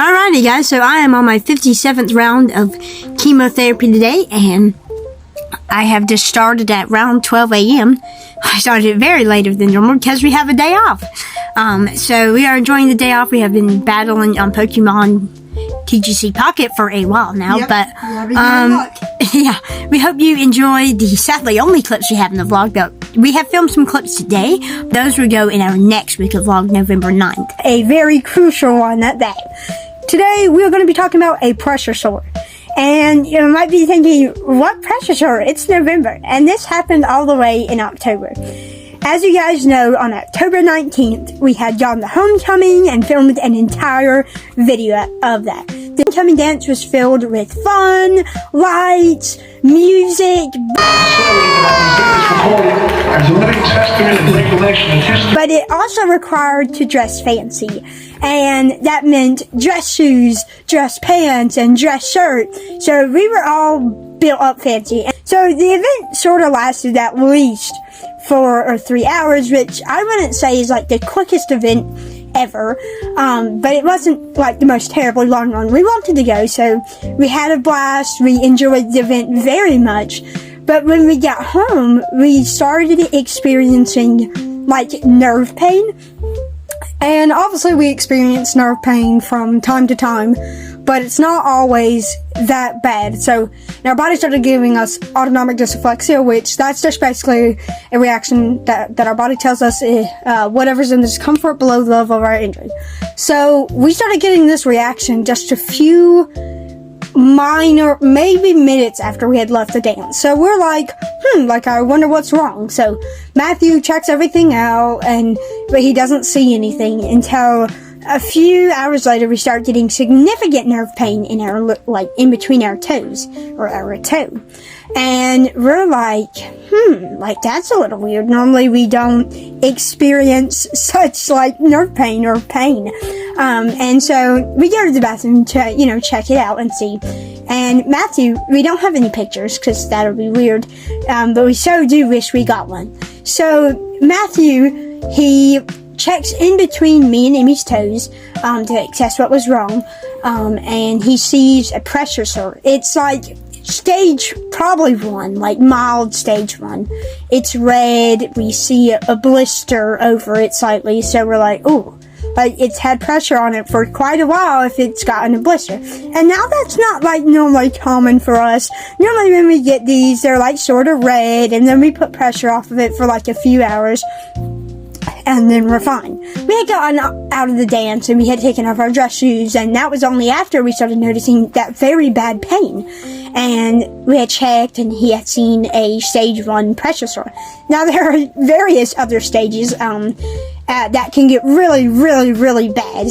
Alrighty guys, so I am on my 57th round of chemotherapy today, and I have just started at around 12 a.m. I started very later than normal because we have a day off. So we are enjoying the day off. We have been battling on Pokemon TGC Pocket for a while now, but yeah, we hope you enjoy the sadly only clips we have in the vlog, but we have filmed some clips today. Those will go in our next week of vlog, November 9th. A very crucial one at that. Today, we're going to be talking about a pressure sore. And you might be thinking, what pressure sore? It's November. And this happened all the way in October. As you guys know, on October 19th, we had gone to homecoming and filmed an entire video of that. The homecoming dance was filled with fun, lights, music, but it also required to dress fancy. And that meant dress shoes, dress pants, and dress shirt. So we were all built up fancy. So the event sort of lasted at least 4 or 3 hours, which I wouldn't say is like the quickest event ever, but it wasn't like the most terribly long one. We wanted to go, so we had a blast. We enjoyed the event very much, but when we got home, we started experiencing like nerve pain, and obviously we experience nerve pain from time to time, but it's not always that bad. So our body started giving us autonomic dysreflexia, which that's just basically a reaction that our body tells us whatever's in the discomfort below the level of our injury. So we started getting this reaction just a few minor, maybe minutes after we had left the dance. So we're like, I wonder what's wrong. So Matthew checks everything out, but he doesn't see anything until a few hours later. We start getting significant nerve pain in our, in between our toes, or our toe. And we're like, that's a little weird. Normally we don't experience such nerve pain or pain. And so we go to the bathroom to, check it out and see. And Matthew, we don't have any pictures because that would be weird. But we so do wish we got one. So Matthew, he checks in between me and Amy's toes to assess what was wrong, and he sees a pressure sore. It's like stage probably 1, like mild stage 1. It's red. We see a blister over it slightly, so we're like, ooh, it's had pressure on it for quite a while if it's gotten a blister. And now that's not normally common for us. Normally when we get these, they're sort of red, and then we put pressure off of it for a few hours, and then we're fine. We had gotten out of the dance, and we had taken off our dress shoes, and that was only after we started noticing that very bad pain. And we had checked, and he had seen a stage 1 pressure sore. Now there are various other stages that can get really, really, really bad.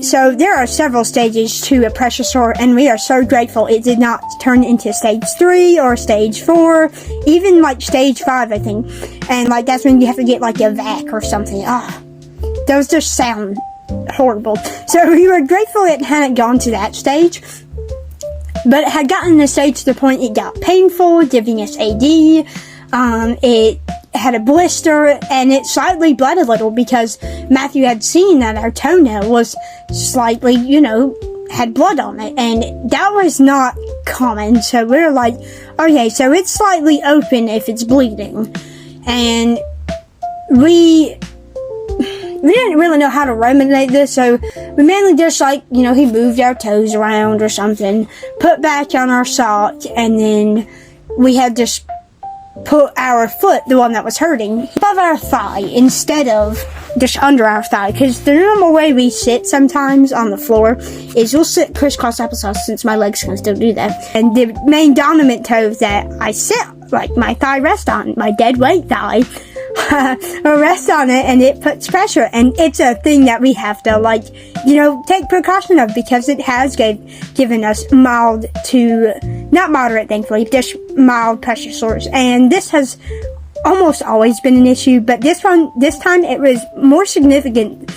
So there are several stages to a pressure sore, and we are so grateful it did not turn into stage 3 or stage 4, even stage 5, I think. And that's when you have to get a vac or something. Those just sound horrible. So we were grateful it hadn't gone to that stage, but it had gotten the stage to the point it got painful, giving us AD. It had a blister, and it slightly bled a little because Matthew had seen that our toenail was slightly, had blood on it, and that was not common. So we were like, okay, so it's slightly open if it's bleeding. And we didn't really know how to remedy this, so we mainly just he moved our toes around or something, put back on our sock, and then we had just put our foot, the one that was hurting, above our thigh instead of just under our thigh, because the normal way we sit sometimes on the floor is we'll sit crisscross applesauce, since my legs can still do that, and the main dominant toe that I sit my thigh rests on, my dead weight thigh, rest on it, and it puts pressure, and it's a thing that we have to take precaution of, because it has given us mild to not moderate, thankfully, just mild pressure sores. And this has almost always been an issue, but this time it was more significant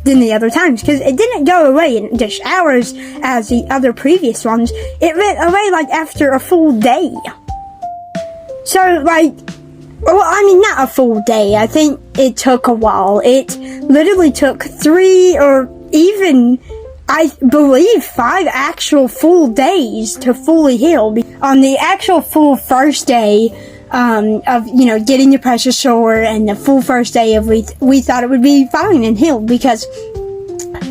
than the other times, because it didn't go away in just hours as the other previous ones. It went away after a full day. So well, I mean, not a full day. I think it took a while. It literally took 3 or even I believe 5 actual full days to fully heal. On the actual full first day of, you know, getting the pressure sore, and the full first day of we thought it would be fine and healed because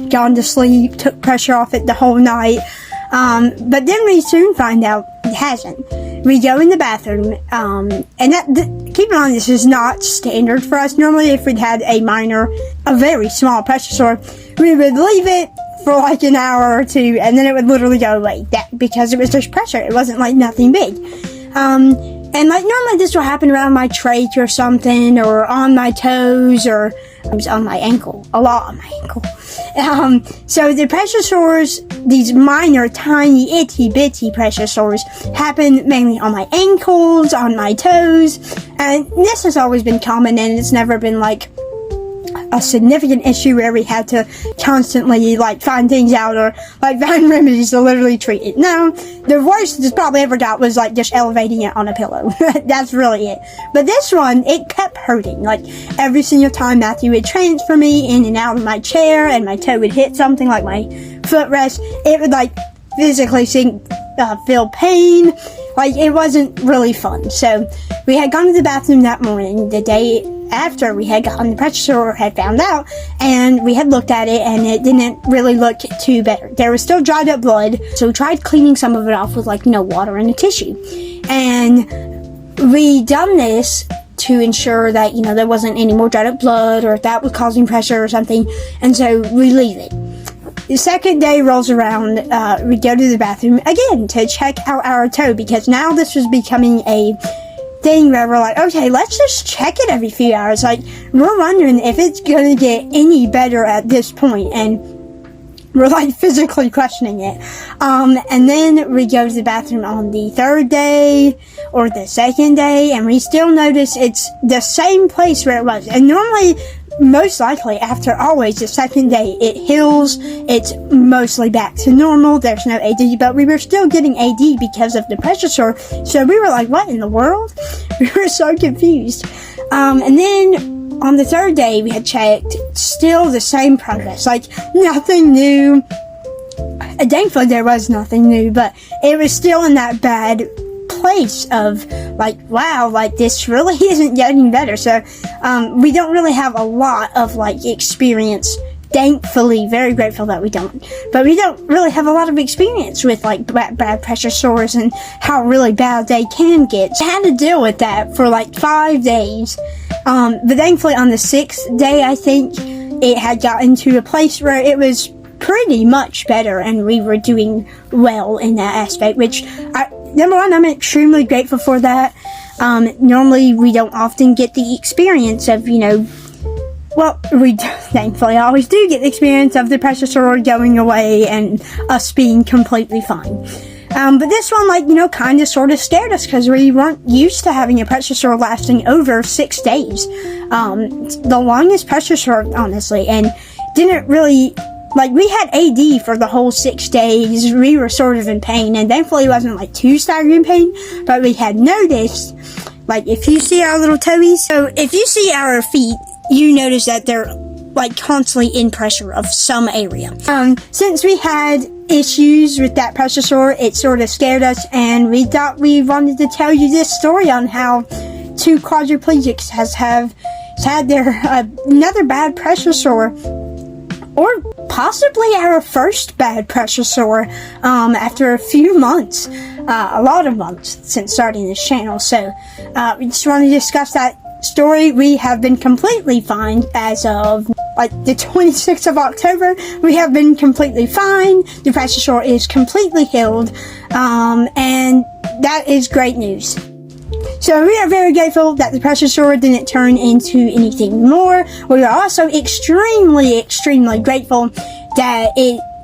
gone to sleep, took pressure off it the whole night. But then we soon find out it hasn't. We go in the bathroom, and keep in mind, this is not standard for us. Normally, if we'd had a very small pressure sore, we would leave it for like an hour or two, and then it would literally go away. Because it was just pressure. It wasn't like nothing big. And like normally this will happen around my trach or something, or on my toes, or it was on my ankle, a lot on my ankle. So the pressure sores, these minor, tiny, itty bitty pressure sores, happen mainly on my ankles, on my toes, and this has always been common, and it's never been like a significant issue where we had to constantly like find things out or like find remedies to literally treat it. No, the worst this probably ever got was like just elevating it on a pillow. That's really it. But this one, it kept hurting. Like every single time Matthew would transfer me in and out of my chair and my toe would hit something like my footrest, it would like physically feel pain. Like it wasn't really fun. So we had gone to the bathroom that morning, the day after we had gotten the pressure sore, had found out, and we had looked at it, and it didn't really look too better. There was still dried up blood, so we tried cleaning some of it off with like, you know, water and a tissue. And we done this to ensure that, you know, there wasn't any more dried up blood or if that was causing pressure or something, and so we leave it. The second day rolls around, we go to the bathroom again to check out our toe, because now this was becoming a thing where we're like, okay, let's just check it every few hours. Like, we're wondering if it's gonna get any better at this point, and we're like physically questioning it. And then we go to the bathroom on the third day or the second day, and we still notice it's the same place where it was. And normally, most likely after always the second day, it heals, it's mostly back to normal, there's no AD, but we were still getting AD because of the pressure sore, so we were like, what in the world? We were so confused. And then on the third day we had checked, still the same progress, like nothing new. Thankfully there was nothing new, but it was still in that bad place of like, wow, like this really isn't getting better. So we don't really have a lot of like experience, thankfully. Very grateful that we don't, but we don't really have a lot of experience with like bad pressure sores and how really bad they can get. So I had to deal with that for like 5 days, but thankfully on the 6th day, I think it had gotten to a place where it was pretty much better, and we were doing well in that aspect, which number one, I'm extremely grateful for that. Normally we don't often get the experience of, you know, well, we thankfully always do get the experience of the pressure sore going away and us being completely fine. But this one, like, you know, kind of sort of scared us because we weren't used to having a pressure sore lasting over 6 days. The longest pressure sore, honestly, and didn't really, like, we had AD for the whole 6 days. We were sort of in pain, and thankfully it wasn't like too staggering pain, but we had noticed, like, if you see our little toesies, so if you see our feet, you notice that they're like constantly in pressure of some area. Since we had issues with that pressure sore, it sort of scared us, and we thought we wanted to tell you this story on how 2 quadriplegics has had their another bad pressure sore, or possibly our first bad pressure sore after a few months, a lot of months since starting this channel. So we just want to discuss that story. We have been completely fine as of like the 26th of October. We have been completely fine. The pressure sore is completely healed, and that is great news. So we are very grateful that the pressure sore didn't turn into anything more. We are also extremely, extremely grateful that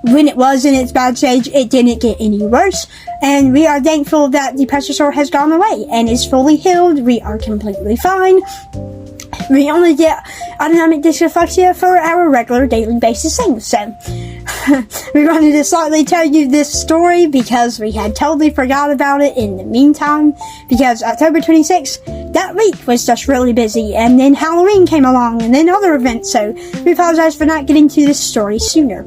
when it was in its bad stage, it didn't get any worse. And we are thankful that the pressure sore has gone away and is fully healed. We are completely fine. We only get autonomic dysreflexia for our regular daily basis things. So we wanted to slightly tell you this story because we had totally forgot about it in the meantime, because October 26th, that week was just really busy, and then Halloween came along and then other events. So we apologize for not getting to this story sooner.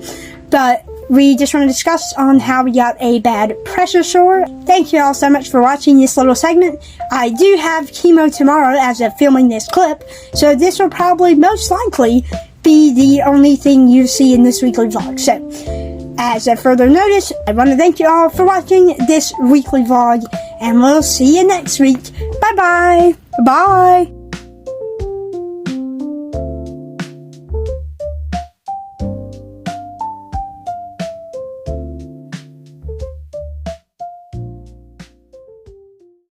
But we just want to discuss on how we got a bad pressure sore. Thank you all so much for watching this little segment. I do have chemo tomorrow as of filming this clip, so this will probably most likely be the only thing you see in this weekly vlog. So, as a further notice, I want to thank you all for watching this weekly vlog, and we'll see you next week. Bye-bye. Bye.